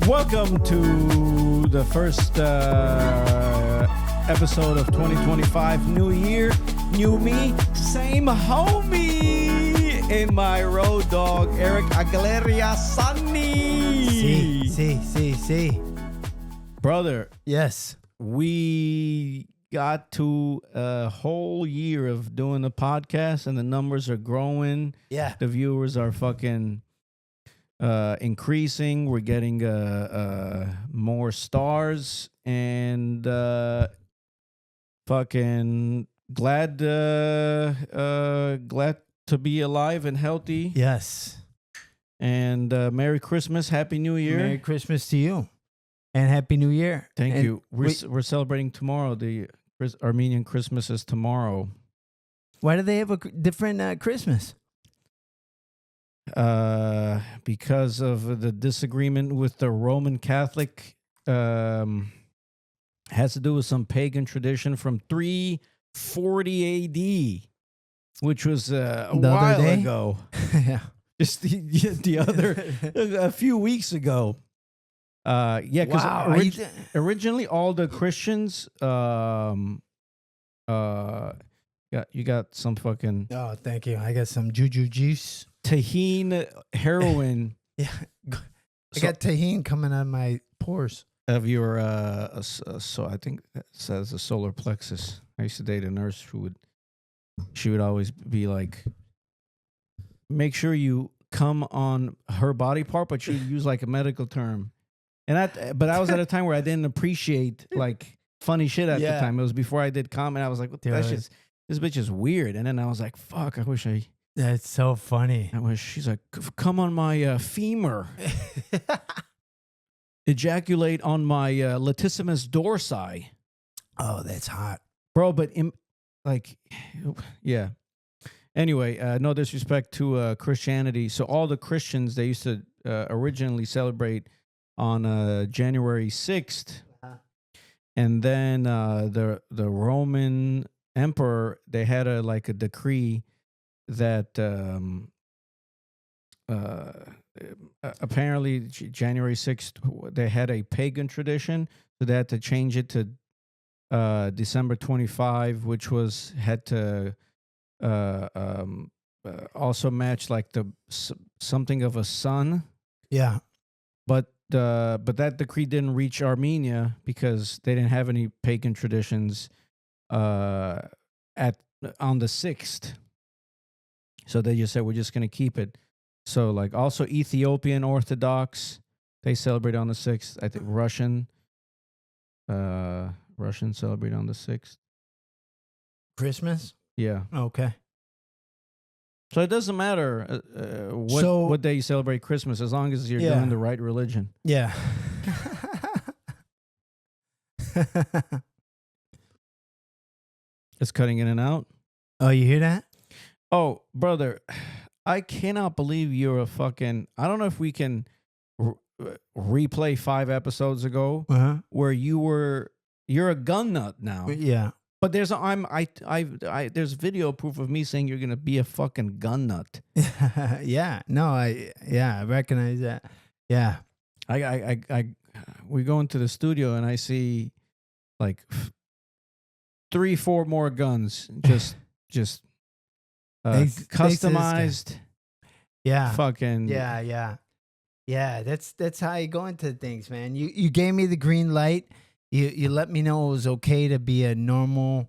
Welcome to the first episode of 2025. New year, new me, same homie. And my road dog, Eric Aguilera Sunny. See. Brother, Yes. we got to a whole year of doing the podcast, and the numbers are growing. Yeah. The viewers are fucking increasing. We're getting more stars, and fucking glad to be alive and healthy. Yes. And Merry Christmas, Happy New Year. Merry Christmas to you. And Happy New Year. Thank And you. We're celebrating tomorrow. The Armenian Christmas is tomorrow. Why do they have a different Christmas? Because of the disagreement with the Roman Catholic, has to do with some pagan tradition from 340 AD, which was a while ago. Yeah. Just the other, a few weeks ago. Yeah, because originally all the Christians, you got some fucking Oh, thank you. I got some juju juice. tahine heroin. Yeah. I got tahine coming out of my pores. Of your so I think it says the solar plexus. I used to date a nurse who she would always be like, make sure you come on her body part, but she'd use like a medical term. And but I was at a time where I didn't appreciate like funny shit at the time. It was before I did comedy. I was like, what the this bitch is weird. And then I was like, fuck, That's so funny. she's like, come on my femur. Ejaculate on my latissimus dorsi. Oh, that's hot. Bro, but yeah. Anyway, no disrespect to Christianity. So all the Christians, they used to originally celebrate on January 6th. And then the Roman emperor, they had a decree that apparently January 6th, they had a pagan tradition, so they had to change it to December 25, which had to also match like something of a sun. Yeah. But that decree didn't reach Armenia because they didn't have any pagan traditions on the 6th. So they just said, we're just going to keep it. So like also Ethiopian Orthodox, they celebrate on the 6th. I think Russian celebrate on the 6th. Christmas? Yeah. Okay. So it doesn't matter what day you celebrate Christmas, as long as you're doing the right religion. Yeah. It's cutting in and out. Oh, you hear that? Oh, brother, I cannot believe you're a fucking... I don't know if we can replay 5 episodes ago where you're a gun nut now. Yeah. But there's there's video proof of me saying you're gonna be a fucking gun nut. Yeah. No, I recognize that. Yeah. We go into the studio and I see like 3-4 more guns just customized. Yeah. Fucking Yeah. That's how you go into things, man. You gave me the green light. You let me know it was okay to be a normal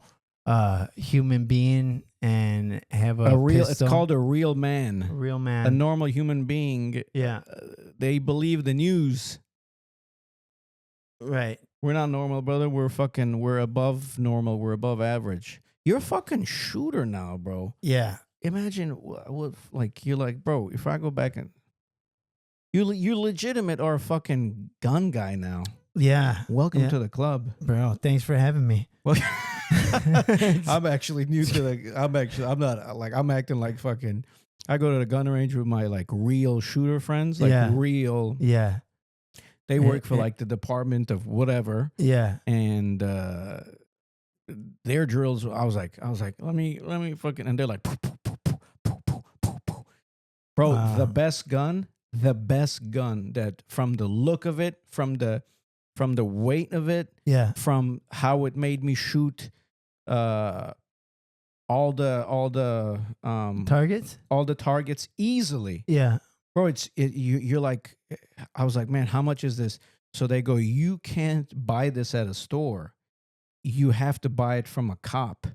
human being and have a real pistol. It's called a real man. A real man. A normal human being. Yeah. They believe the news. Right. We're not normal, brother. We're above normal. We're above average. You're a fucking shooter now, bro. Yeah. Imagine what you're like, bro, if I go back and you legitimate are a fucking gun guy now. Yeah. Welcome to the club. Bro, thanks for having me. Well, I'm actually new to I'm acting like fucking, I go to the gun range with my like real shooter friends, like real. Yeah. They work for like the department of whatever. Yeah. And their drills, I was like, let me fucking, and they're like, poo, poo, poo, poo, poo, poo, poo. Bro, the best gun the best gun that, from the look of it, from the weight of it, Yeah. from how it made me shoot all the Targets? all the targets easily. Yeah. Bro, you're like, I was like, man, how much is this? So they go, you can't buy this at a store. You have to buy it from a cop.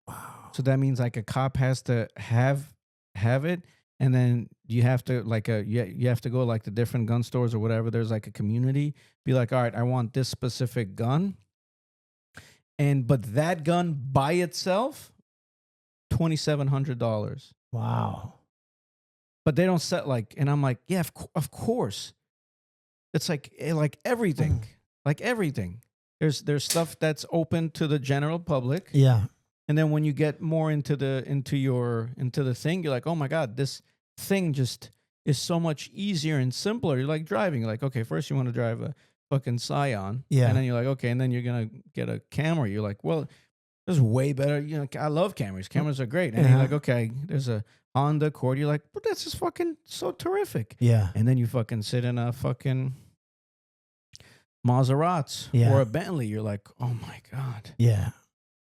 Wow. So that means like a cop has to have it, and then you have to you have to go like the different gun stores or whatever. There's like a community. Be like, all right, I want this specific gun, but that gun by itself, $2,700. Wow. But they don't set like, and I'm like, yeah, of course. It's like everything, like everything. There's stuff that's open to the general public. Yeah. And then when you get more into the thing, you're like, oh my God, this thing just is so much easier and simpler. You're like driving. You're like, okay, first you want to drive a fucking Scion. Yeah. And then you're like, okay, and then you're gonna get a Camry. You're like, well, this is way better. You know, I love Camrys. Cameras are great. And you're like, okay, there's a Honda Accord. You're like, but that's just fucking so terrific. Yeah. And then you fucking sit in a fucking Maserati or a Bentley. You're like, oh my God. Yeah.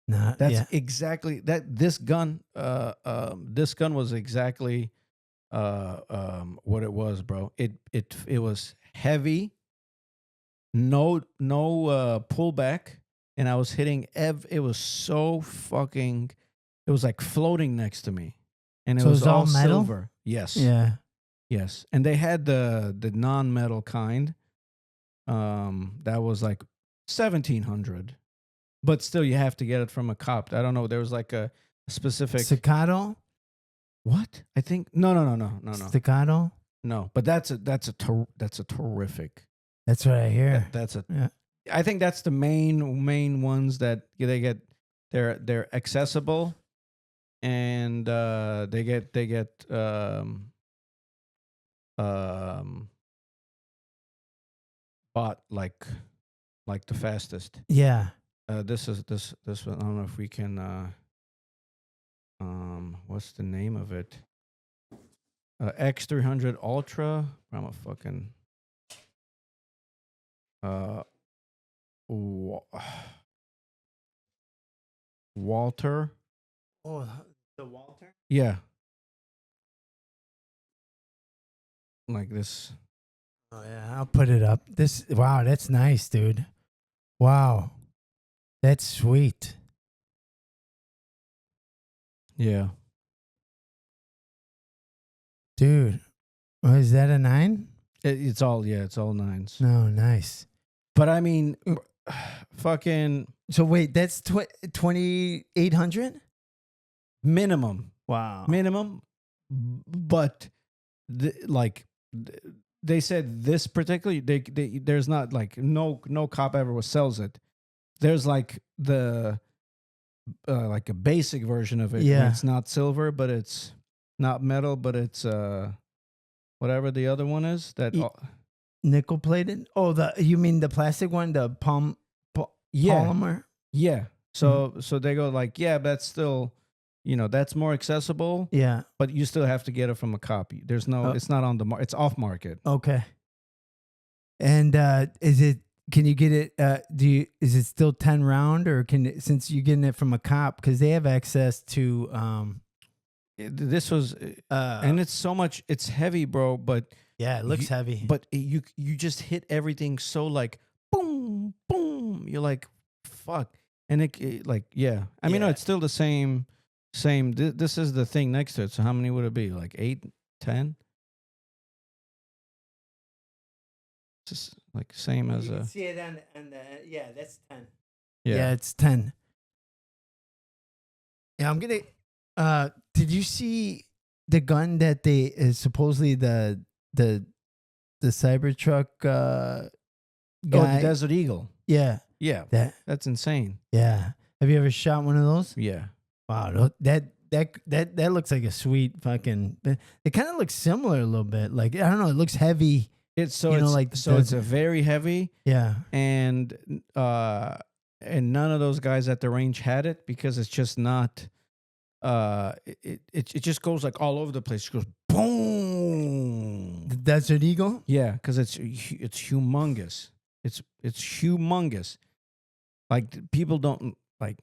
No, That's exactly that. This gun was exactly what it was, bro. It was heavy, no pullback, and I was hitting it was so fucking. It was like floating next to me, and it So was it's all metal? silver. Yes, Yeah. yes, and they had the non-metal kind. That was like 1,700. But still, you have to get it from a cop. I don't know. There was like a specific Staccato? what? I think no. Staccato? No. But that's a terrific. That's what I hear. Yeah. I think that's the main ones that they get. They're accessible, and they get bought like the fastest. Yeah. This one. I don't know if we can. What's the name of it? X300 Ultra. I'm a fucking. Walter. Oh, the Walter? Yeah. Like this. Oh yeah, I'll put it up. Wow, that's nice, dude. Wow. That's sweet. Yeah. Dude. Oh, is that a 9? It's all nines. No, nice. But I mean, fucking So wait, that's 2,800? minimum. Wow. Minimum. But they said this particularly, there's not like no cop ever sells it. There's like the like a basic version of it. Yeah. Where it's not silver, but it's not metal, but it's whatever the other one is. That Nickel plated? Oh, you mean the plastic one, the polymer? Yeah. So they go like, yeah, that's still, that's more accessible. Yeah. But you still have to get it from a cop. There's no, it's not on the market. It's off market. Okay. And can you get it? Is it still 10 round, or since you're getting it from a cop, because they have access to this was and it's so much. It's heavy, bro. But yeah, it looks heavy. But you just hit everything so like boom, boom. You're like fuck, and it like yeah. I mean, no, it's still the same. This is the thing next to it. So how many would it be? Like 8, 10? Just like same as a. See it on the that's 10. Yeah. Yeah, it's 10. Yeah, I'm gonna. Did you see the gun that they is supposedly the Cybertruck guy? Oh, the Desert Eagle. Yeah. Yeah. That's insane. Yeah. Have you ever shot one of those? Yeah. Wow, that looks like a sweet fucking. It kind of looks similar a little bit. Like I don't know, it looks heavy. It's a very heavy. Yeah. And none of those guys at the range had it because it's just not. It just goes like all over the place. It goes boom. Desert Eagle? Yeah, because it's humongous. It's humongous. Like people don't like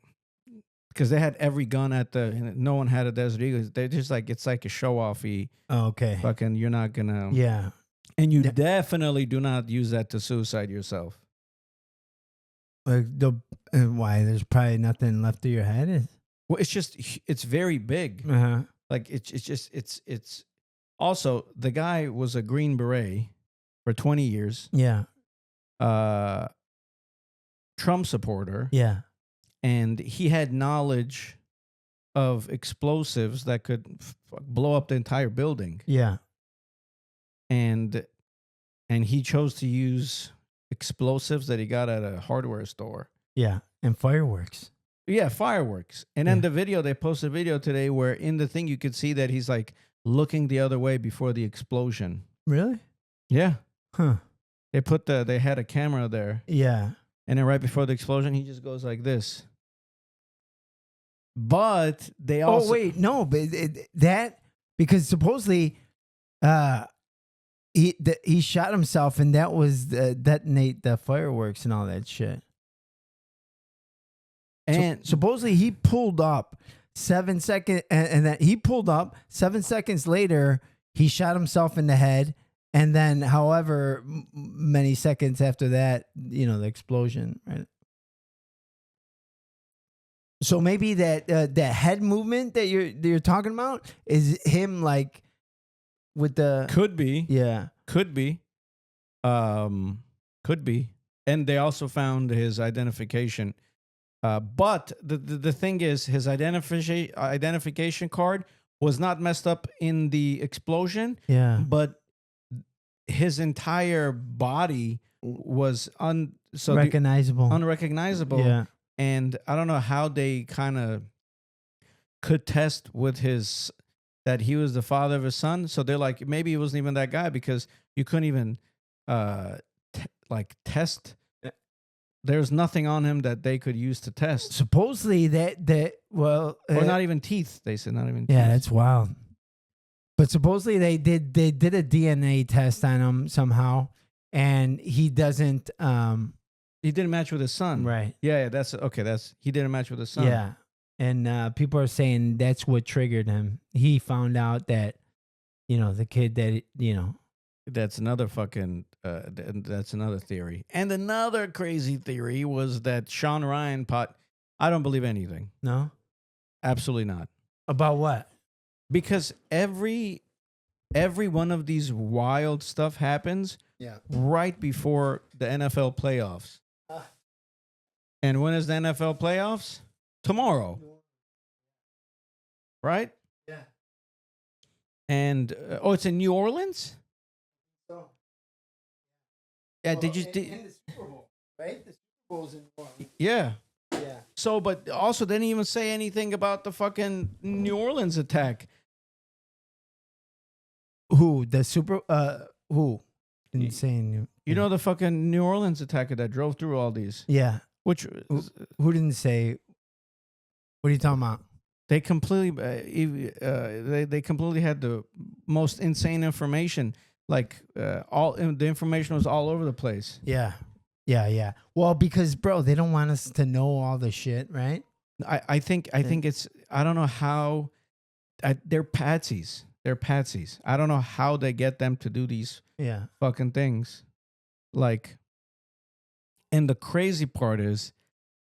because they had every gun at no one had a Desert Eagle. They're just like it's like a show offy. Oh, okay. Fucking, you're not gonna. Yeah. And you definitely do not use that to suicide yourself. Like why? There's probably nothing left of your head. Well, it's very big. Uh-huh. Like it's. Also, the guy was a Green Beret for 20 years. Yeah. Trump supporter. Yeah. And he had knowledge of explosives that could blow up the entire building. Yeah. And he chose to use explosives that he got at a hardware store. Yeah. And fireworks. Yeah, fireworks. And then they posted a video today where in the thing you could see that he's like looking the other way before the explosion. Really? Yeah. Huh. They had a camera there. Yeah. And then right before the explosion, he just goes like this. But they also... Oh, wait. No, but because supposedly he shot himself and that was detonate the fireworks and all that shit. And supposedly he pulled up 7 seconds and then he pulled up 7 seconds later, he shot himself in the head. And then however many seconds after that, the explosion, right? So maybe that head movement that you're talking about is him like with the could be. Yeah. Could be. Could be. And they also found his identification. But the thing is, his identification card was not messed up in the explosion. Yeah. But his entire body was unrecognizable. Yeah. And I don't know how they kind of could test with that he was the father of his son. So they're like, maybe he wasn't even that guy because you couldn't even test. There's nothing on him that they could use to test. Supposedly or not even teeth. They said not even teeth. Yeah, that's wild. But supposedly they did a DNA test on him somehow, and he doesn't. He didn't match with his son. Right. Yeah, that's okay. He didn't match with his son. Yeah, and people are saying that's what triggered him. He found out that, the kid that That's another fucking. That's another theory. And another crazy theory was that Sean Ryan I don't believe anything. No, absolutely not. About what? Because every one of these wild stuff happens right before the NFL playoffs. And when is the NFL playoffs? Tomorrow. Right? Yeah. And it's in New Orleans? So. Yeah, did you in the Super Bowl, right? The Super Bowl's in New Orleans. Yeah. Yeah. So, but also didn't even say anything about the fucking New Orleans attack. Who? Who? Didn't say anything. You know the fucking New Orleans attacker that drove through all these? Yeah. Which who didn't say? What are you talking about? They completely they completely had the most insane information. Like all the information was all over the place. Yeah. Well, because bro, they don't want us to know all the shit, right? I think it's I don't know how they're patsies. They're patsies. I don't know how they get them to do these fucking things. Like, and the crazy part is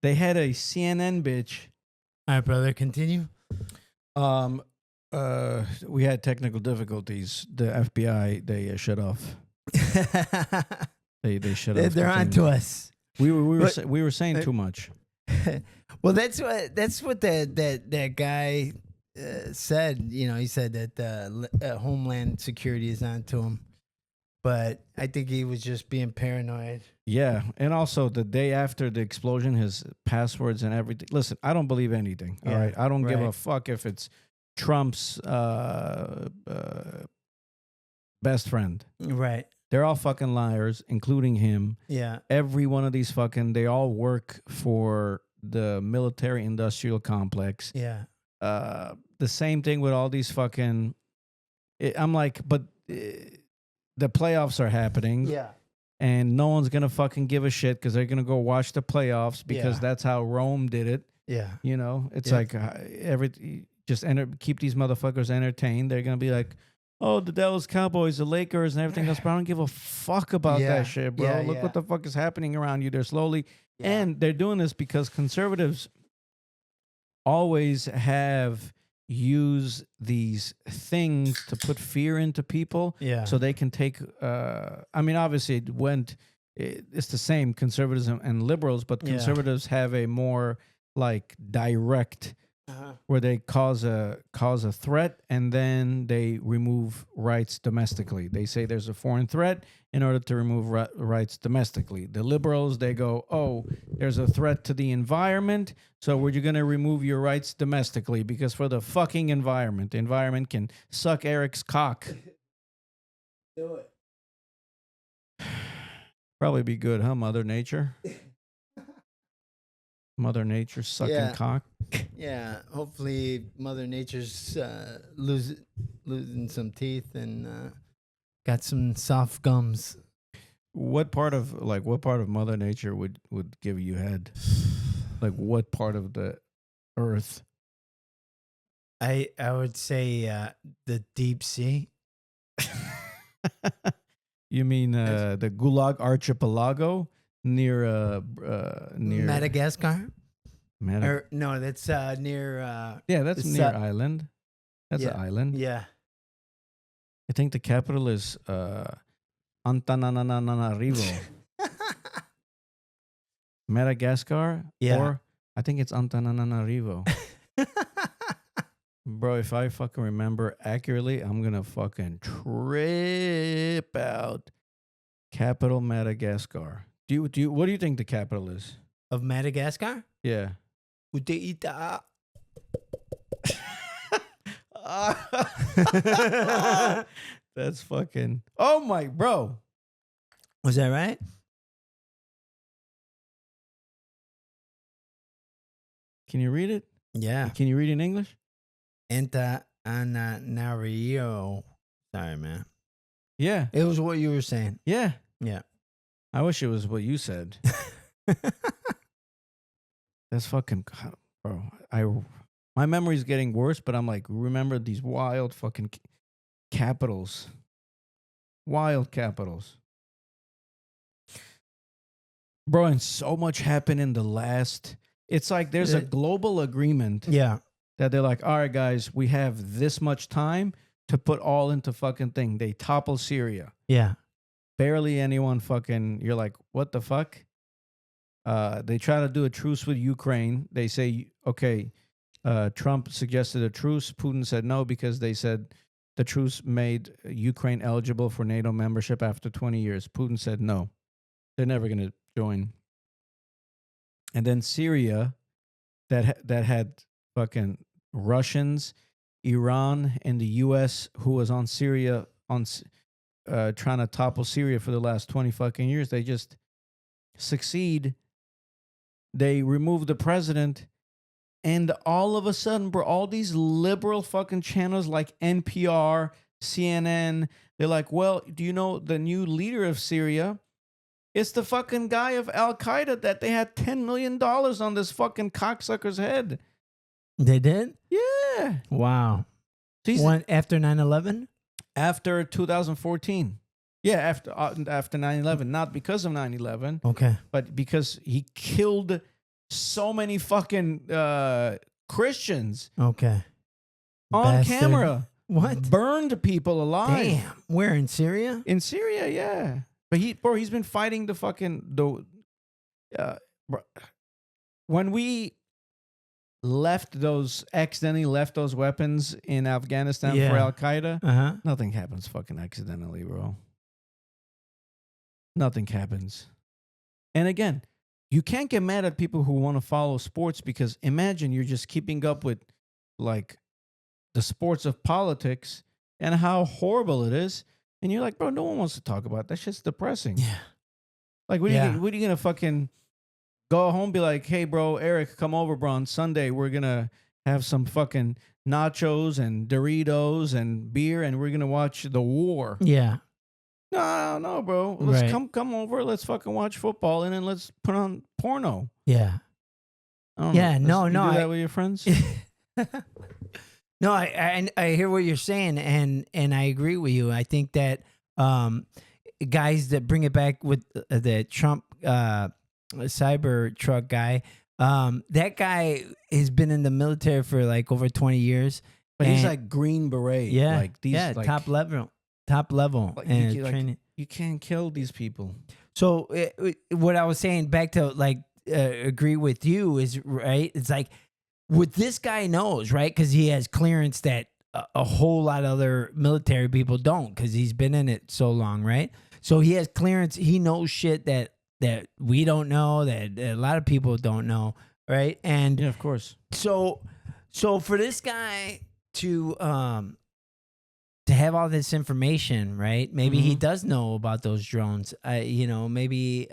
they had a CNN bitch. All right, brother, continue. We had technical difficulties. The FBI, they shut off. They shut off. They're on to us. We were saying too much. Well, that's what that guy said. He said that Homeland Security is on to him, but I think he was just being paranoid. Yeah, and also the day after the explosion, his passwords and everything. Listen, I don't believe anything. All right, I don't give a fuck if it's Trump's best friend. Right. They're all fucking liars, including him. Yeah. Every one of these they all work for the military industrial complex. Yeah. The same thing with all these fucking. I'm like, but the playoffs are happening. Yeah. And no one's gonna fucking give a shit because they're gonna go watch the playoffs because that's how Rome did it. Yeah. You know, it's like keep these motherfuckers entertained. They're gonna be like, oh, the Dallas Cowboys, the Lakers, and everything else. But I don't give a fuck about that shit, bro. Look what the fuck is happening around you. They're slowly, and they're doing this because conservatives always have used these things to put fear into people. Yeah. So they can take. I mean, obviously, it's the same conservatives and liberals, but conservatives have a more like direct. Where they cause a threat and then they remove rights domestically. They say there's a foreign threat in order to remove rights domestically. The liberals, they go, oh, there's a threat to the environment, so we're going to remove your rights domestically because for the fucking environment, the environment can suck Eric's cock. Do it. Probably be good, huh, Mother Nature? Mother Nature sucking cock. Yeah, hopefully Mother Nature's losing some teeth and got some soft gums. What part of Mother Nature would give you head? Like what part of the earth? I would say the deep sea. You mean the Gulag Archipelago near Madagascar? No, that's near. That's near island. That's an island. Yeah. I think the capital is Antananarivo. Madagascar? Yeah. Or I think it's Antananarivo. Bro, if I fucking remember accurately, I'm gonna fucking trip out. Capital Madagascar. What do you think the capital is? Of Madagascar? Yeah. Uteita. That's fucking. Oh my, bro. Was that right? Can you read it? Yeah. Can you read in English? Antananarivo. Sorry, man. Yeah. It was what you were saying. Yeah. Yeah. I wish it was what you said. That's fucking, bro. My memory's getting worse, but I'm like, remember these wild fucking capitals. Wild capitals. Bro, and so much happened in the last. It's like there's a global agreement. Yeah. That they're like, all right, guys, we have this much time to put all into fucking thing. They topple Syria. Yeah. Barely anyone fucking, you're like, what the fuck? They try to do a truce with Ukraine. They say, okay, Trump suggested a truce. Putin said no because they said the truce made Ukraine eligible for NATO membership after 20 years. Putin said no. They're never going to join. And then Syria, that had fucking Russians, Iran, and the U.S. who was on Syria trying to topple Syria for the last 20 fucking years. They just succeed. They remove the president, and all of a sudden, bro, all these liberal fucking channels like NPR, CNN, they're like, well, do you know the new leader of Syria? It's the fucking guy of Al Qaeda that they had $10 million on this fucking cocksucker's head. They did? Yeah. Wow. After 9/11? After 2014. Yeah, after 9/11. Not because of 9/11. Okay. But because he killed so many fucking Christians. Okay. On camera. What? Burned people alive. Damn. Where, in Syria? In Syria, yeah. But he's been fighting the fucking when we accidentally left those weapons in Afghanistan for Al Qaeda, nothing happens fucking accidentally, bro. Nothing happens. And again, you can't get mad at people who want to follow sports because imagine you're just keeping up with like the sports of politics and how horrible it is. And you're like, bro, no one wants to talk about that. Shit's depressing. Yeah. Like, what are you going to fucking go home and be like, hey, bro, Eric, come over, bro. On Sunday, we're going to have some fucking nachos and Doritos and beer, and we're going to watch the war. Yeah. No, bro. Let's Right. come over. Let's fucking watch football, and then let's put on porno. Yeah. I don't Yeah. know. No. You No. do that with your friends? No. I hear what you're saying, and I agree with you. I think that guys that bring it back with the Trump Cybertruck guy, that guy has been in the military for like over 20 years. But he's and- like Green Beret. yeah, Like these, yeah, like, top level, like, and you, like, training. you can't kill these people. So what I was saying back to like agree with you is right. It's like what this guy knows, right? Because he has clearance that a whole lot of other military people don't, because he's been in it so long, right? So he has clearance. He knows shit that we don't know, that a lot of people don't know, right? And Yeah, of course. so for this guy to have all this information, right? Maybe he does know about those drones. You know, maybe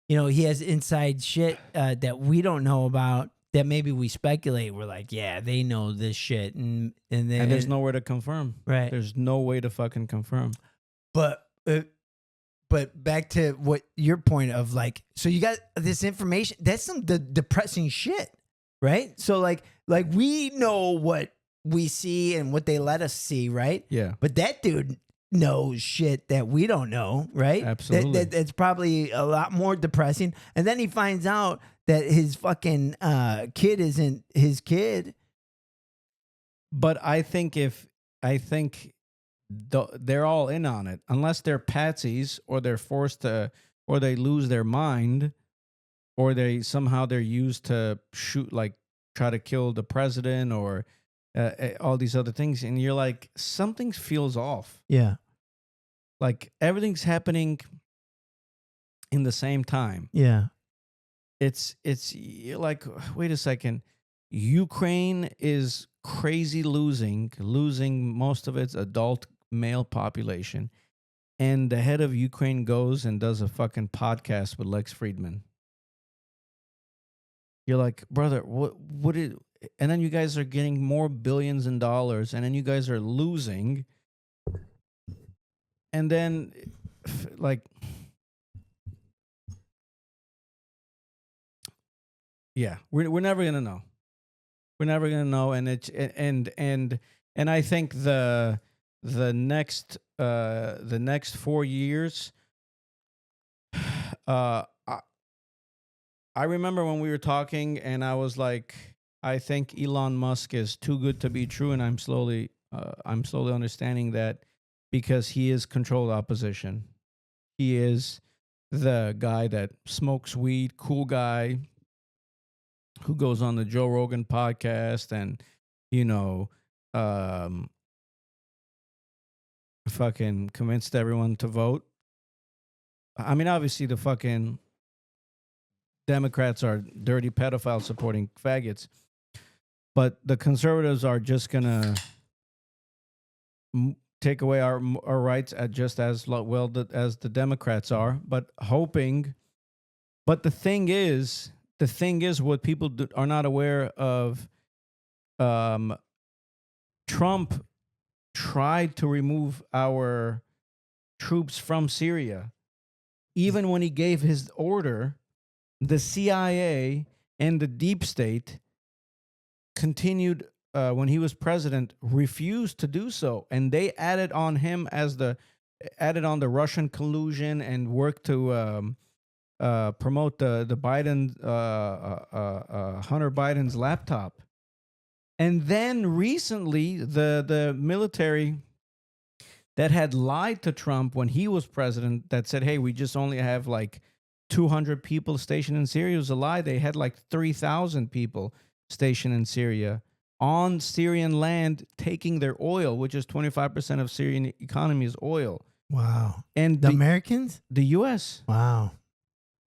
you know, he has inside shit that we don't know about, that maybe we speculate. We're like, yeah, they know this shit, and there's nowhere to confirm. right. There's no way to fucking confirm. But back to what your point of like, so you got this information. That's some depressing shit, right? So like we know what we see and what they let us see, right? Yeah. But that dude knows shit that we don't know, right? Absolutely. That's probably a lot more depressing. And then he finds out that his fucking kid isn't his kid. But I think they're all in on it, unless they're patsies or they're forced to, or they lose their mind, or they're used to shoot, like try to kill the president, or all these other things. And you're like, something feels off. Yeah. Like everything's happening in the same time. Yeah. You're like, wait a second. Ukraine is crazy losing most of its adult male population, and the head of Ukraine goes and does a fucking podcast with Lex Friedman. You're like, brother, what is? And then you guys are getting more billions in dollars, and then you guys are losing, and then like, yeah, we're never gonna know. We're never gonna know, and it's and I think the next 4 years. I remember when we were talking, and I was like, I think Elon Musk is too good to be true, and I'm slowly understanding that, because he is controlled opposition. He is the guy that smokes weed, cool guy, who goes on the Joe Rogan podcast and, you know, fucking convinced everyone to vote. I mean, obviously the fucking Democrats are dirty pedophile supporting faggots, but the conservatives are just gonna take away our rights at just as well as the Democrats are. But the thing is, what people are not aware of. Trump tried to remove our troops from Syria. Even when he gave his order, the CIA and the deep state continued, when he was president, refused to do so. And they added on the Russian collusion and worked to promote the Biden, Hunter Biden's laptop. And then recently, the military that had lied to Trump when he was president, that said, hey, we just only have like 200 people stationed in Syria, was a lie. They had like 3,000 people stationed in Syria on Syrian land, taking their oil, which is 25% of Syrian economy is oil. Wow. And the Americans? The U.S. Wow.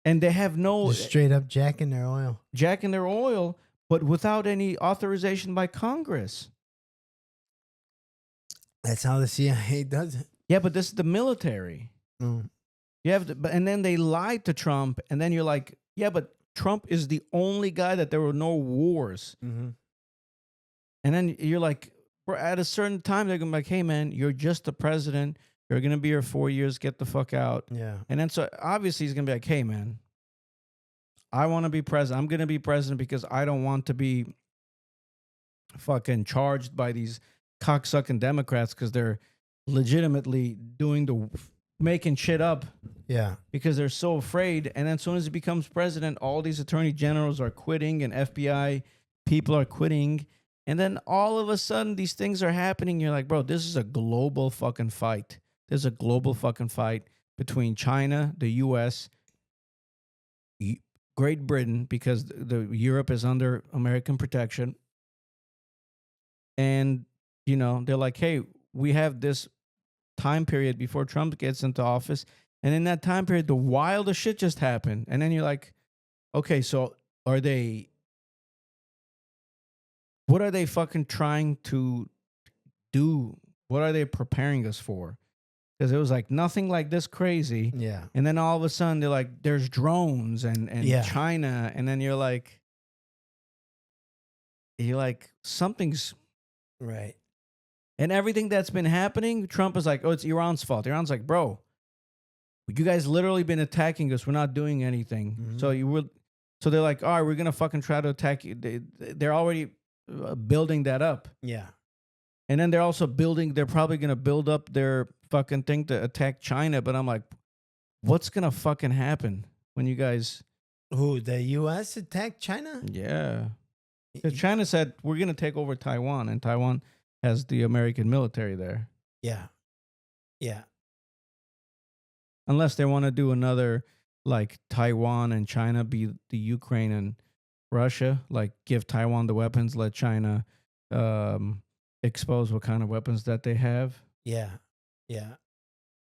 And they have no... Just straight up jacking their oil. But without any authorization by Congress. That's how the CIA does it. Yeah, but this is the military. Mm. You have to, and then they lied to Trump, and then you're like, yeah, but Trump is the only guy that there were no wars. Mm-hmm. And then you're like, at a certain time, they're going to be like, hey, man, you're just the president. You're going to be here 4 years. Get the fuck out. Yeah. And then so obviously he's going to be like, hey, man, I want to be president. I'm going to be president because I don't want to be fucking charged by these cocksucking Democrats because they're legitimately making shit up Yeah. because they're so afraid. And then as soon as he becomes president, all these attorney generals are quitting and FBI people are quitting. And then all of a sudden these things are happening. You're like, bro, this is a global fucking fight. There's a global fucking fight between China, the US, Great Britain, because the Europe is under American protection. And, you know, they're like, hey, we have this time period before Trump gets into office. And in that time period, the wildest shit just happened. And then you're like, okay, so what are they fucking trying to do? What are they preparing us for? Because it was like nothing like this crazy. Yeah. And then all of a sudden they're like, there's drones and Yeah. China. And then you're like, something's Right. and everything that's been happening. Trump is like, oh, it's Iran's fault. Iran's like, bro, you guys literally been attacking us. We're not doing anything. Mhm. So they're like, all right, we're going to fucking try to attack you. They're already building that up. Yeah. And then they're probably going to build up their fucking thing to attack China. But I'm like, what's going to fucking happen when you guys. Who, the U.S. attacked China? Yeah. Because China said, we're going to take over Taiwan. And Taiwan has the American military there. Yeah. Yeah. Unless they want to do another, like Taiwan and China be the Ukraine and Russia, like give Taiwan the weapons, let China expose what kind of weapons that they have. Yeah. Yeah.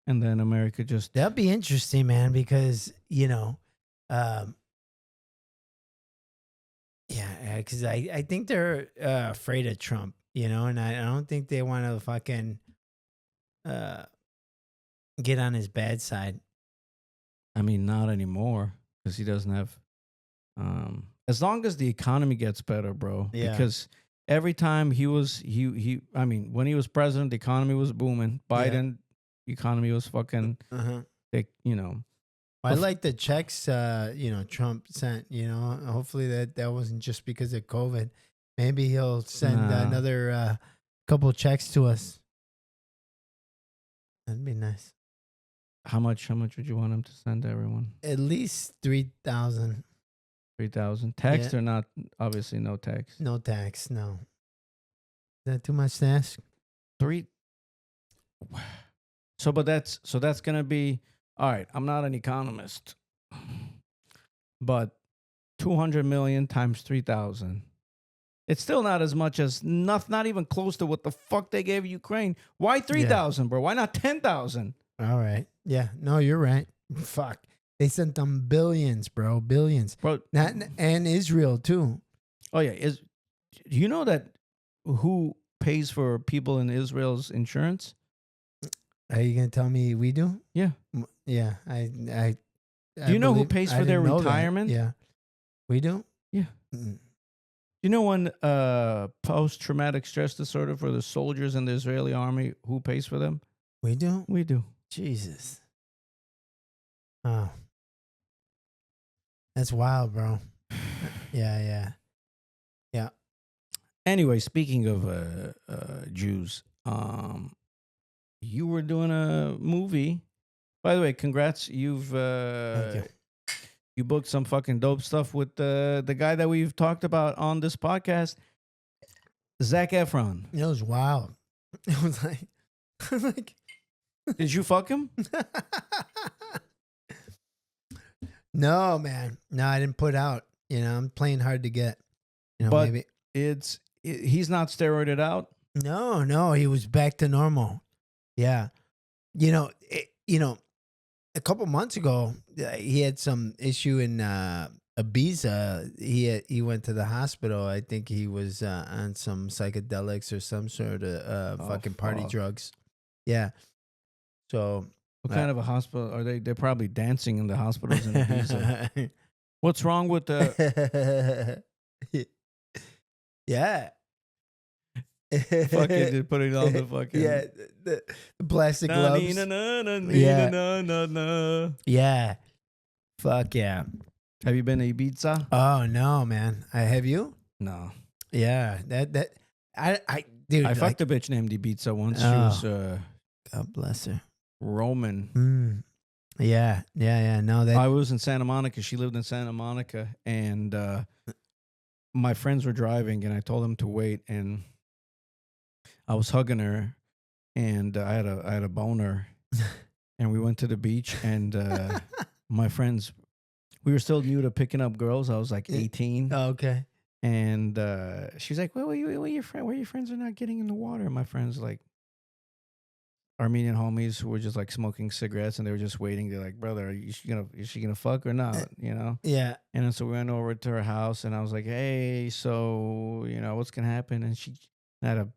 And then America just. That'd be interesting, man, because, you know, yeah, because I think they're afraid of Trump, you know, and I don't think they want to fucking get on his bad side. I mean, not anymore because he doesn't have. As long as the economy gets better, bro. Yeah. Because every time I mean, when he was president, the economy was booming. Biden, the economy was fucking. You know. I like the checks, you know, Trump sent, you know, hopefully that wasn't just because of COVID. Maybe he'll send another couple checks to us. That'd be nice. How much would you want him to send to everyone? At least 3,000. 3,000. Tax or not? Obviously no tax. No tax, no. Is that too much to ask? 3. So that's gonna be. All right, I'm not an economist, but 200 million times 3,000. It's still not as much as not even close to what the fuck they gave Ukraine. Why 3,000, bro? Why not 10,000? All right. Yeah. No, you're right. Fuck. They sent them billions, bro. Billions. Bro. And Israel too. Oh yeah. You know that who pays for people in Israel's insurance? Are you gonna tell me we do? Yeah. Yeah. I do you know who pays for their retirement? Yeah. We do? Yeah. Mm. You know when post-traumatic stress disorder for the soldiers in the Israeli army, who pays for them? We do? We do. Jesus. Oh. That's wild, bro. Yeah. Anyway, speaking of Jews, you were doing a movie. By the way, congrats. Thank you. You booked some fucking dope stuff with the guy that we've talked about on this podcast, Zac Efron. It was wild. It was like did you fuck him? No, man. No, I didn't put out. You know, I'm playing hard to get. You know, but maybe he's not steroided out. No, he was back to normal. Yeah, you know, a couple months ago, he had some issue in Ibiza. He went to the hospital. I think he was on some psychedelics or some sort of fucking party drugs. Yeah. So what kind of a hospital are they? They're probably dancing in the hospitals in Ibiza. What's wrong with the? Yeah. fucking just putting on the fucking the plastic gloves. Yeah. Fuck yeah. Have you been to Ibiza? Oh no, man. Have you? No. Yeah. Dude. I fucked a bitch named Ibiza once. She was God bless her. Roman. Yeah. No, I was in Santa Monica. She lived in Santa Monica, and my friends were driving, and I told them to wait, and I was hugging her, and I had a boner, and we went to the beach, and my friends, we were still new to picking up girls. I was like 18. Oh, okay. And she's like, "Well, where your friends are not getting in the water?" And my friends, like Armenian homies who were just like smoking cigarettes, and they were just waiting. They're like, "Brother, is she gonna fuck or not?" You know? Yeah. And then so we went over to her house, and I was like, "Hey, so what's gonna happen?" And she had a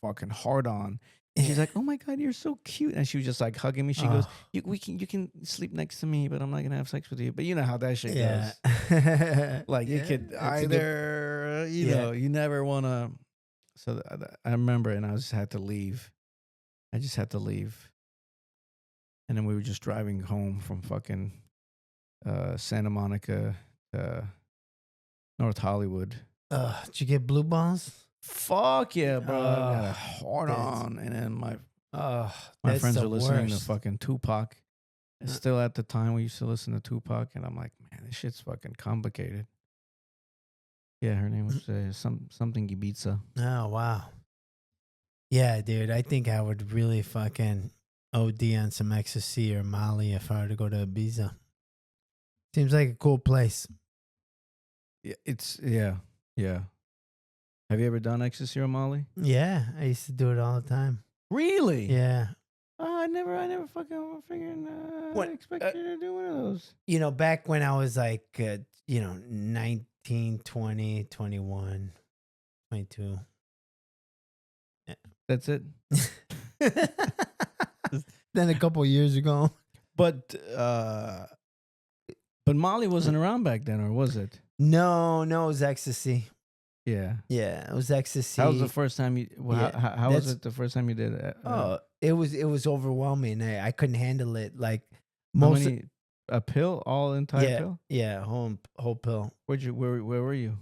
fucking hard on. And she's like, "Oh my God, you're so cute." And she was just like hugging me. She goes, you can sleep next to me, but I'm not going to have sex with you. But you know how that shit goes. Like you could either, you never want to. So I remember, and I just had to leave. I just had to leave. And then we were just driving home from fucking Santa Monica to North Hollywood. Did you get blue balls? Fuck yeah, bro! I got a hard on, and then my friends are listening to fucking Tupac. Still at the time we used to listen to Tupac, and I'm like, man, this shit's fucking complicated. Yeah, her name was something Ibiza. Oh wow. Yeah, dude, I think I would really fucking OD on some ecstasy or Molly if I were to go to Ibiza. Seems like a cool place. Yeah, yeah. Have you ever done ecstasy or Molly? Yeah, I used to do it all the time. Really? Yeah. I never fucking figured expect you to do one of those. Back when I was like, 19, 20, 21, 22. Yeah. That's it? Then a couple years ago. But Molly wasn't around back then, or was it? No, it was ecstasy. Yeah. Yeah, it was ecstasy. How was the first time you? How was it the first time you did it? It was overwhelming. I couldn't handle it. Like a pill, all entire pill. Yeah, whole pill. Where were you?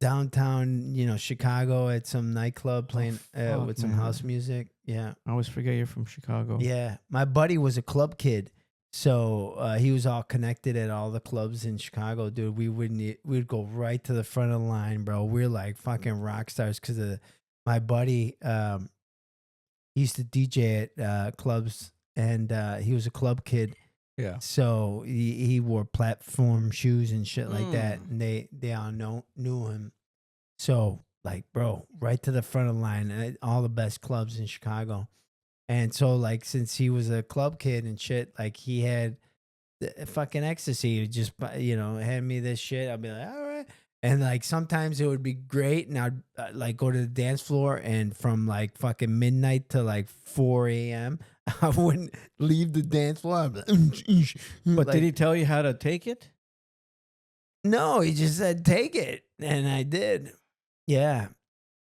Downtown, Chicago at some nightclub playing with some house music. Yeah, I always forget you're from Chicago. Yeah, my buddy was a club kid. So he was all connected at all the clubs in Chicago, dude. We'd go right to the front of the line, bro. We're like fucking rock stars because my buddy. He used to DJ at clubs, and he was a club kid. Yeah. So he wore platform shoes and shit like that, and they all knew him. So like, bro, right to the front of the line at all the best clubs in Chicago. And so, like, since he was a club kid and shit, like, he had the fucking ecstasy. He just, hand me this shit. I'd be like, all right. And, like, sometimes it would be great. And I'd, like, go to the dance floor. And from, like, fucking midnight to, like, 4 a.m., I wouldn't leave the dance floor. I'd be like, but did he tell you how to take it? No, he just said, take it. And I did. Yeah.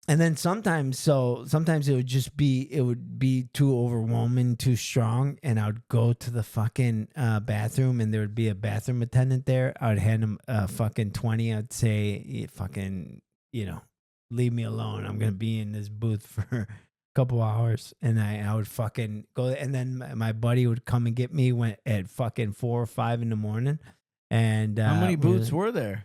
And then sometimes it would be too overwhelming, too strong, and I would go to the fucking bathroom, and there would be a bathroom attendant there. I would hand him a fucking 20. I'd say, fucking, leave me alone. I'm gonna be in this booth for a couple hours, and I would fucking go. And then my buddy would come and get me at fucking 4 or 5 in the morning. And how many booths were there?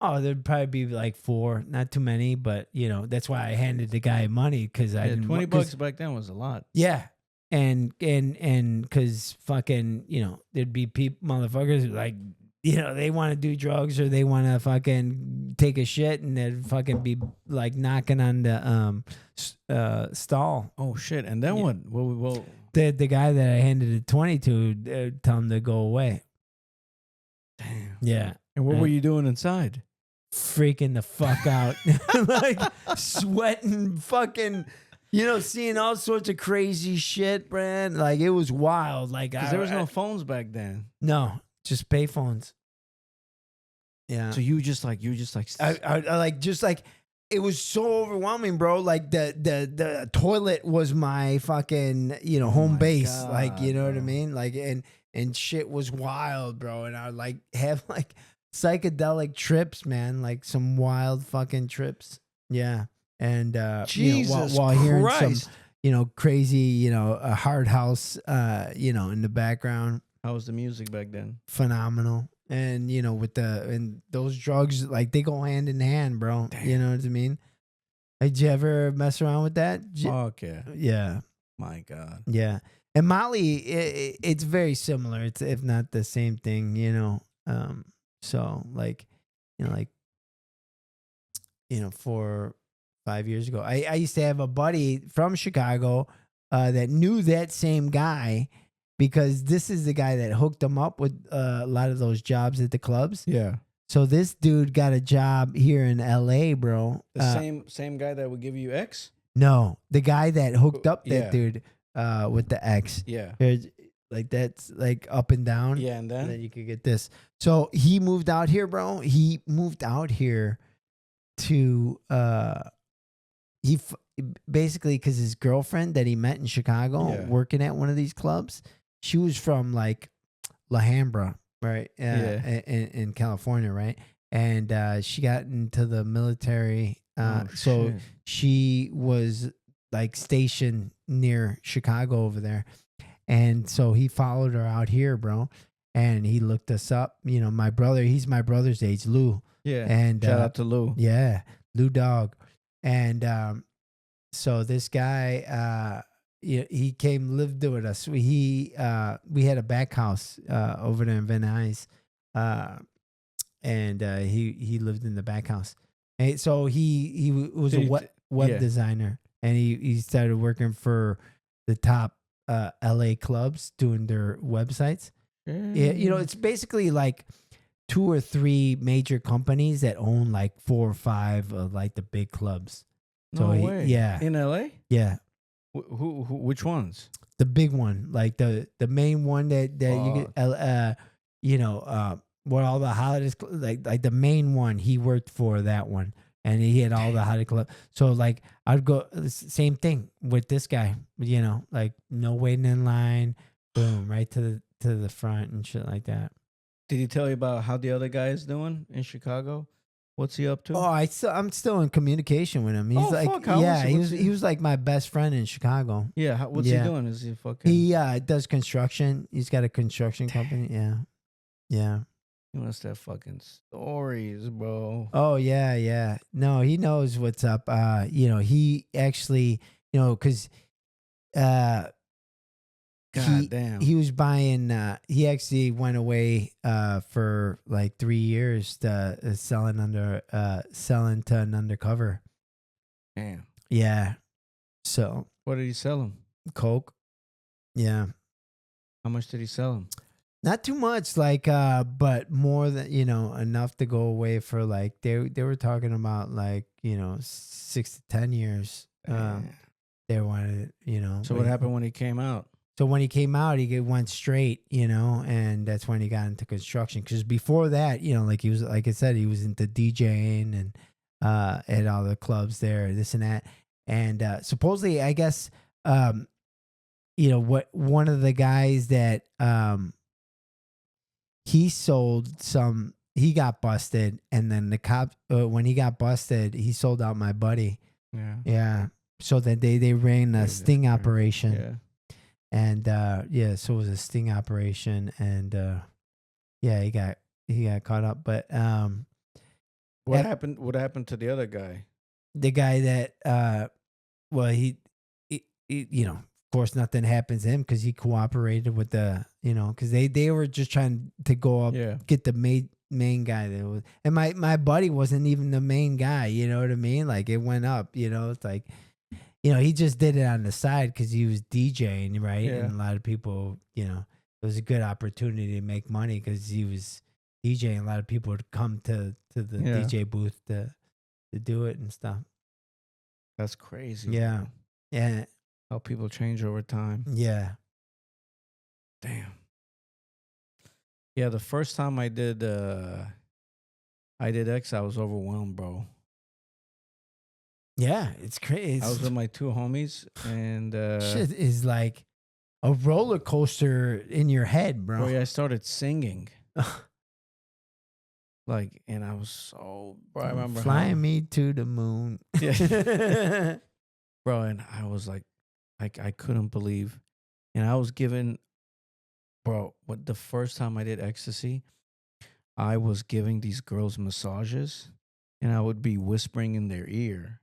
Oh, there'd probably be like 4, not too many, but that's why I handed the guy money because I didn't. $20 back then was a lot. Yeah, and because fucking there'd be motherfuckers like they want to do drugs or they want to fucking take a shit and they'd fucking be like knocking on the stall. Oh shit! And then what? Well, the guy that I handed the 20 to, tell him to go away. Damn. Yeah. And what were you doing inside? Freaking the fuck out. Like sweating, fucking, seeing all sorts of crazy shit, Brand. Like it was wild. Like there was no phones back then. No, just pay phones. Yeah. So you just like I like it was so overwhelming, bro. Like the toilet was my fucking, you know, home my base. Like, you God, know what I bro. mean? Like, and shit was wild, bro. And I would like have like psychedelic trips, man. Like some wild fucking trips. Yeah. And you know, Jesus while hearing some, Christ. you know, crazy, you know, a hard house you know, in the background. How was the music back then? Phenomenal. And you know, with and those drugs, like they go hand in hand, bro. You Damn. know what I mean? Like, did you ever mess around with that? Fuck yeah. Yeah, My God. yeah. And Molly, it's very similar. It's if not the same thing, you know. So like, you know, like, you know, 4 5 years ago, I used to have a buddy from Chicago that knew that same guy because this is the guy that hooked him up with a lot of those jobs at the clubs. Yeah. So this dude got a job here in LA, bro. The same guy that would give you X? No, the guy that hooked up that Yeah. dude with the X. Yeah. There's, like that's like up and down. Yeah, and And then then? you could get this. So he moved out here, bro. He moved out here to basically because his girlfriend that he met in Chicago Yeah. working at one of these clubs, she was from like La Hambra, right? Yeah. In California, right? And she got into the military. Oh, So shit. she was like stationed near Chicago over there. And so he followed her out here, bro. And he looked us up. You know, my brother, he's my brother's age, Lou. Yeah. And Shout out to Lou. yeah, Lou Dog. And so this guy, he came lived with us. We had a back house over there in Van Nuys, and he lived in the back house. And so he was So a web yeah. designer, and he started working for the top LA clubs doing their websites. Yeah, you know, it's basically like 2 or 3 major companies that own like 4 or 5 of like the big clubs. No So way. yeah, In LA? yeah, Who which ones? the big one, like the main one that you get, you know, where all the holidays, like the main one, he worked for that one, and he had all the holiday club. So like I'd go same thing with this guy, you know, like no waiting in line, boom, right to the front and shit like that. Did he tell you about how the other guy is doing in Chicago? What's he up to? Oh, I'm still in communication with him. He's Oh, like, fuck, how is yeah, he? he What's was he- he was like my best friend in Chicago. Yeah, what's Yeah. he doing? Is he fucking? He does construction. He's got a construction company. Yeah, yeah. He must have fucking stories, bro. Oh yeah, yeah. No, he knows what's up. You know, he actually, you know, because God damn. he was buying. He actually went away for like 3 years to selling to an undercover. Damn. Yeah. So What did he sell him? coke. Yeah. How much did he sell him? Not too much, like, but more than, you know, enough to go away for like they were talking about like, you know, 6 to 10 years. Damn. They wanted, you know. So what happened when he came out? So when he came out, he went straight, you know, and that's when he got into construction. Because before that, you know, like he was, like I said, he was into DJing and at all the clubs there, this and that. And supposedly, I guess, you know, what one of the guys that he sold some, he got busted, and then the cop, when he got busted, he sold out my buddy. Yeah. Yeah. So that they ran a Crazy, sting crazy. operation. Yeah. And yeah, so it was a sting operation, and yeah, he got caught up. But What At- happened? What happened to the other guy? the guy that well, he you know, of course, nothing happens to him because he cooperated with the, you know, because they were just trying to go up, Yeah. get the main guy that was, and my buddy wasn't even the main guy. You know what I mean? Like it went up. You know, it's like, you know, he just did it on the side because he was DJing, right? Yeah. And a lot of people, you know, it was a good opportunity to make money because he was DJing. A lot of people would come to the Yeah. DJ booth to do it and stuff. That's crazy. Yeah. bro. Yeah. How people change over time. Yeah. Damn. Yeah, the first time I did X, I was overwhelmed, bro. Yeah, it's crazy. I was with my two homies, and Shit is like a roller coaster in your head, bro. bro, yeah, I started singing. Like, and I was so, bro, I remember Flying me to the moon. Yeah. Bro, and I was like, I couldn't believe. And I was given, bro, what the first time I did ecstasy, I was giving these girls massages and I would be whispering in their ear.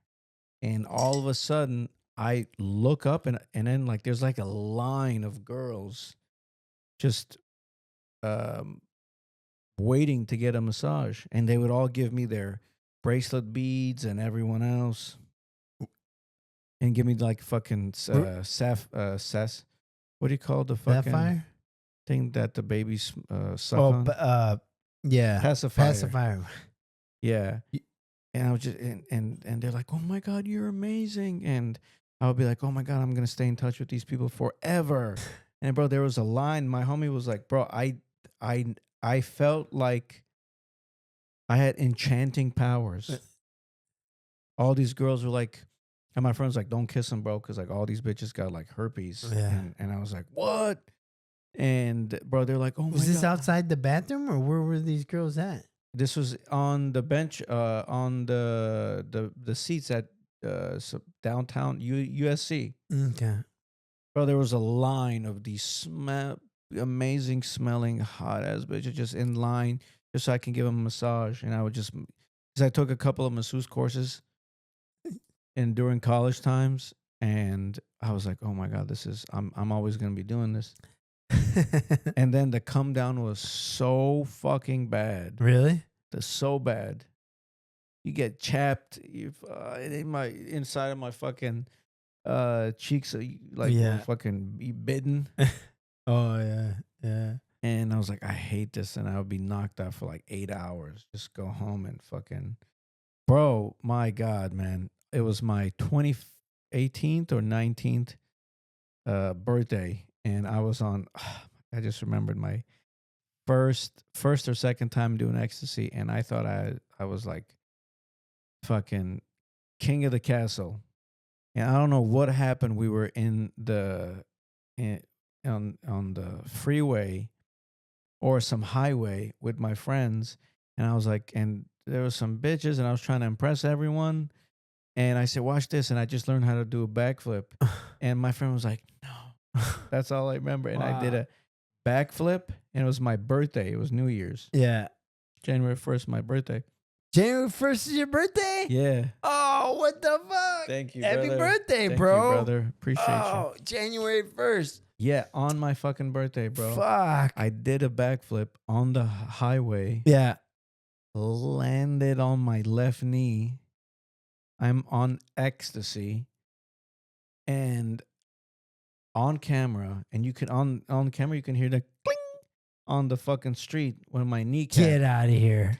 And all of a sudden, I look up and then like there's like a line of girls just um waiting to get a massage. And they would all give me their bracelet beads and everyone else. And give me like fucking what do you call the fucking Sapphire? thing that the babies suck on? Yeah. Pacifier. Yeah. And I was just and they're like, "Oh my god, you're amazing." And I would be like, "Oh my god, I'm going to stay in touch with these people forever." And bro, there was a line my homie was like, "Bro, I felt like I had enchanting powers." All these girls were like, and my friends like, "Don't kiss him, bro," because like all these bitches got like herpes. Yeah. And I was like, "What?" And bro, they're like, "Oh my god." Was this outside the bathroom or where were these girls at? This was on the bench, on the seats at downtown USC. Okay. Bro, there was a line of these amazing smelling hot ass bitches just in line, just so I can give them a massage. And I would just, because I took a couple of masseuse courses, and during college times, and I was like, "Oh my god, this is I'm always gonna be doing this." And then the come down was so fucking bad. Really? So bad. You get chapped in my inside of my fucking cheeks, like Yeah. fucking be bitten. Oh yeah. Yeah. And I was like, I hate this, and I would be knocked out for like 8 hours. Just go home and fucking, bro. My God, man, it was my 18th or 19th birthday, and I was on. I just remembered my first or second time doing ecstasy, and I thought I was like fucking king of the castle. And I don't know what happened. We were on the freeway or some highway with my friends, and I was like, and there was some bitches, and I was trying to impress everyone. And I said, "Watch this," and I just learned how to do a backflip. And my friend was like, "No." That's all I remember. And I did a backflip, and it was my birthday. It was New Year's. Yeah. January 1st, my birthday. January 1st is your birthday? Yeah. Oh, what the fuck? Thank you, Happy brother. birthday, Thank bro. you, brother. Appreciate you. Oh, January 1st. Yeah, on my fucking birthday, bro. Fuck. I did a backflip on the highway. Yeah. Landed on my left knee. I'm on ecstasy. And on camera, and you can on camera you can hear the cling on the fucking street when my kneecap. Get out of here.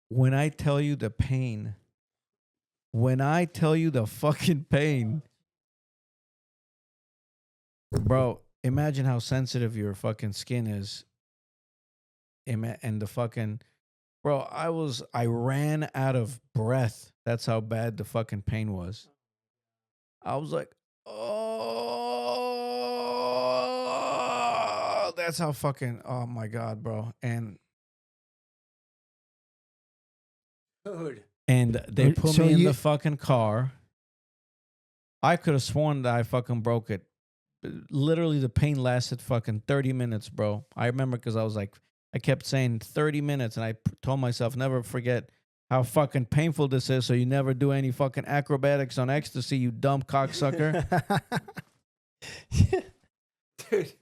When I tell you the pain, when I tell you the fucking pain, bro, imagine how sensitive your fucking skin is. And the fucking, bro, I ran out of breath. That's how bad the fucking pain was. I was like, oh, that's how fucking, oh my God, bro. And they put me in the fucking car. I could have sworn that I fucking broke it. Literally, the pain lasted fucking 30 minutes, bro. I remember because I was like, I kept saying 30 minutes, and I told myself, never forget how fucking painful this is, so you never do any fucking acrobatics on ecstasy, you dumb cocksucker. Dude.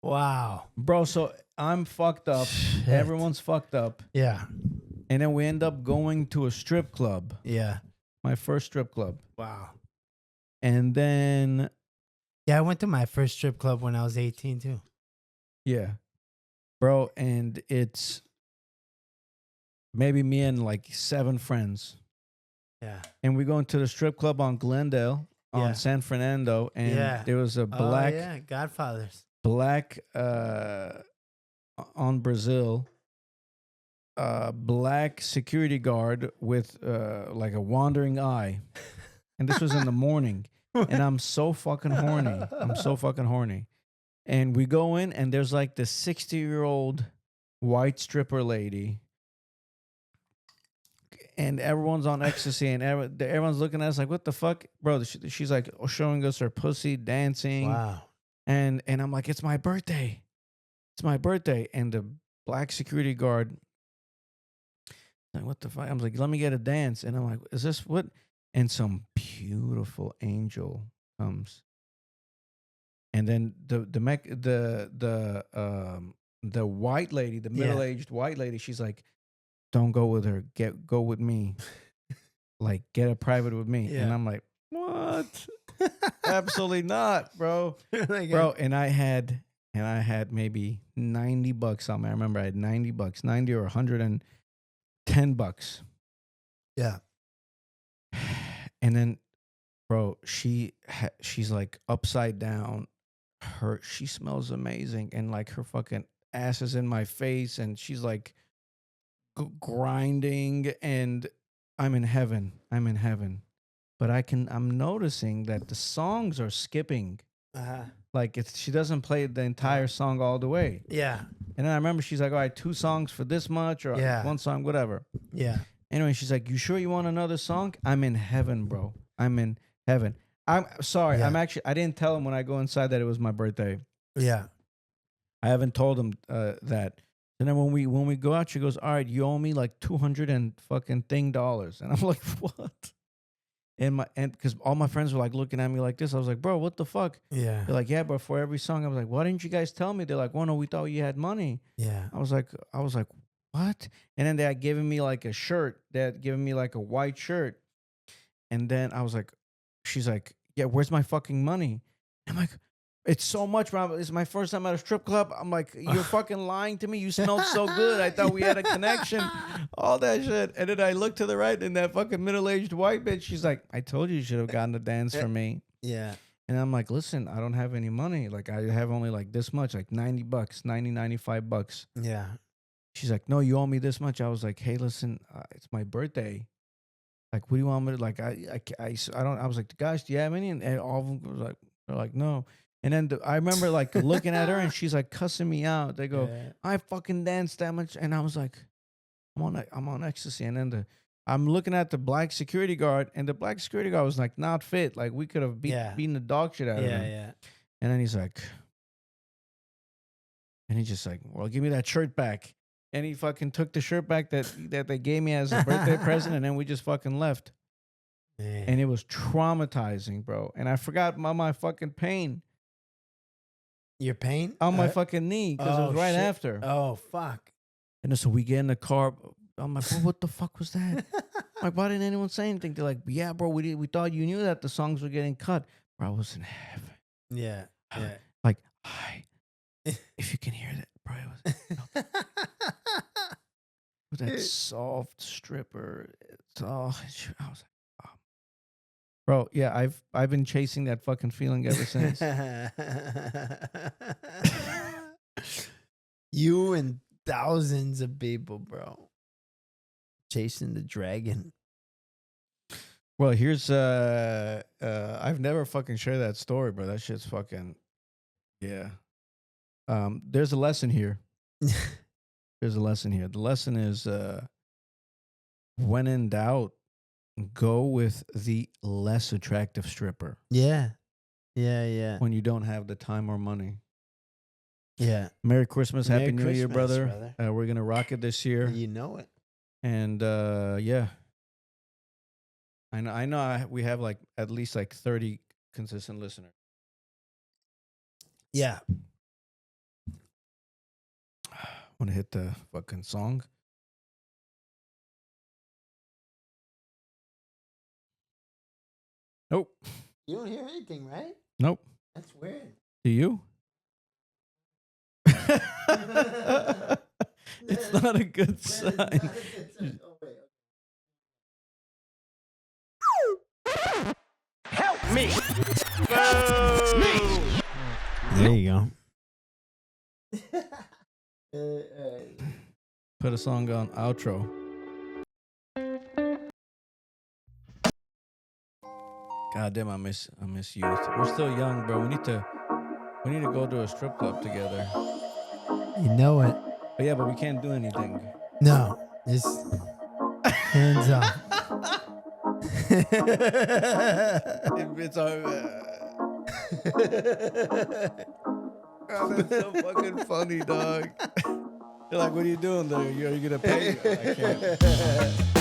Wow. Bro, so I'm fucked up. Shit. Everyone's fucked up. Yeah. And then we end up going to a strip club. Yeah. My first strip club. Wow. And then... Yeah, I went to my first strip club when I was 18 too. Yeah. Bro, and it's maybe me and like 7 friends. Yeah. And we go into the strip club on Glendale, on San Fernando, and there was a black... Oh, yeah, Godfathers. Black on Brazil. black security guard with like a wandering eye, and this was in the morning, and I'm so fucking horny. I'm so fucking horny, and we go in, and there's like the 60-year-old white stripper lady. And everyone's on ecstasy, and everyone's looking at us like, "What the fuck, bro?" She's like showing us her pussy, dancing. Wow. And I'm like, "It's my birthday, it's my birthday." And the black security guard, like, "What the fuck?" I'm like, "Let me get a dance." And I'm like, "Is this what?" And some beautiful angel comes, and then the white lady, the middle-aged white lady, she's like, "Don't go with her. Go with me. Like, get a private with me." Yeah. And I'm like, "What? Absolutely not, bro." Like Bro, and I had maybe $90 on me. I remember I had $90, 90 or $110. Yeah. And then, bro, she's like upside down. She smells amazing, and like her fucking ass is in my face, and she's like grinding, and I'm in heaven. I'm in heaven. But I'm noticing that the songs are skipping. Like she doesn't play the entire song all the way. Yeah. And then I remember she's like, "All right, 2 songs for this much, or Yeah. 1 song, whatever." Yeah. Anyway, she's like, "You sure you want another song?" I'm in heaven, bro. I'm in heaven. I'm sorry. Yeah. I didn't tell him when I go inside that it was my birthday. Yeah. I haven't told him that. And then when we go out, she goes, "All right, you owe me like $200 and fucking dollars." And I'm like, "What?" And because all my friends were like looking at me like this. I was like, "Bro, what the fuck?" Yeah. They're like, "Yeah, but for every song." I was like, "Why didn't you guys tell me?" They're like, "Well, no, we thought you had money." Yeah. I was like, "What?" And then they had given me like a shirt. They had given me like a white shirt. And then I was like, she's like, "Yeah, where's my fucking money?" I'm like, "It's so much, bro. It's my first time at a strip club." I'm like, "You're fucking lying to me. You smelled so good. I thought we had a connection." All that shit. And then I look to the right, and that fucking middle-aged white bitch, she's like, "I told you should have gotten a dance for me." Yeah. And I'm like, "Listen, I don't have any money. Like, I have only like this much, like $90, $95. Yeah. She's like, "No, you owe me this much." I was like, "Hey, listen, it's my birthday. Like, what do you want me to, like, I don't," I was like, "Guys, do you have any?" And all of them was like, they're like, "No." And then I remember like looking at her, and she's like cussing me out. They go, "I fucking danced that much." And I was like, I'm on ecstasy. And then I'm looking at the black security guard, and the black security guard was like not fit. Like we could have beaten the dog shit out of him. Yeah. And then he's like, and he's just like, "Well, give me that shirt back." And he fucking took the shirt back that they gave me as a birthday present, and then we just fucking left. Man. And it was traumatizing, bro. And I forgot my fucking pain Your pain? on my fucking knee because it was right shit. after. Oh, fuck. And then so we get in the car. I'm like, "Well, what the fuck was that?" Like, why didn't anyone say anything? They're like, "Yeah, bro, we thought you knew that the songs were getting cut." Bro, I was in heaven. Yeah. Yeah. Like, hi. If you can hear that, bro, it was that soft stripper. I was like, "Oh." Bro, yeah, I've been chasing that fucking feeling ever since. You and thousands of people, bro. Chasing the dragon. Well, here's I've never fucking shared that story, bro. That shit's fucking, yeah. There's a lesson here. There's a lesson here. The lesson is when in doubt, go with the less attractive stripper Yeah. Yeah. when you don't have the time or money. Yeah. Merry Christmas, Merry Happy New Year, Christmas, brother. We're gonna rock it this year. You know it. And yeah, I know we have like at least like 30 consistent listeners. Yeah. Want to hit the fucking song? Nope. You don't hear anything, right? Nope. That's weird. Do you? It's not a good sign. Help me! There you go. Put a song on outro. God damn, I miss youth. We're still young, bro. We need to go to a strip club together. You know it. But yeah, but we can't do anything. No, just hands off. It's our. Oh, that's so fucking funny, dog. They're like, "What are you doing, though? Are you gonna pay?" I can't.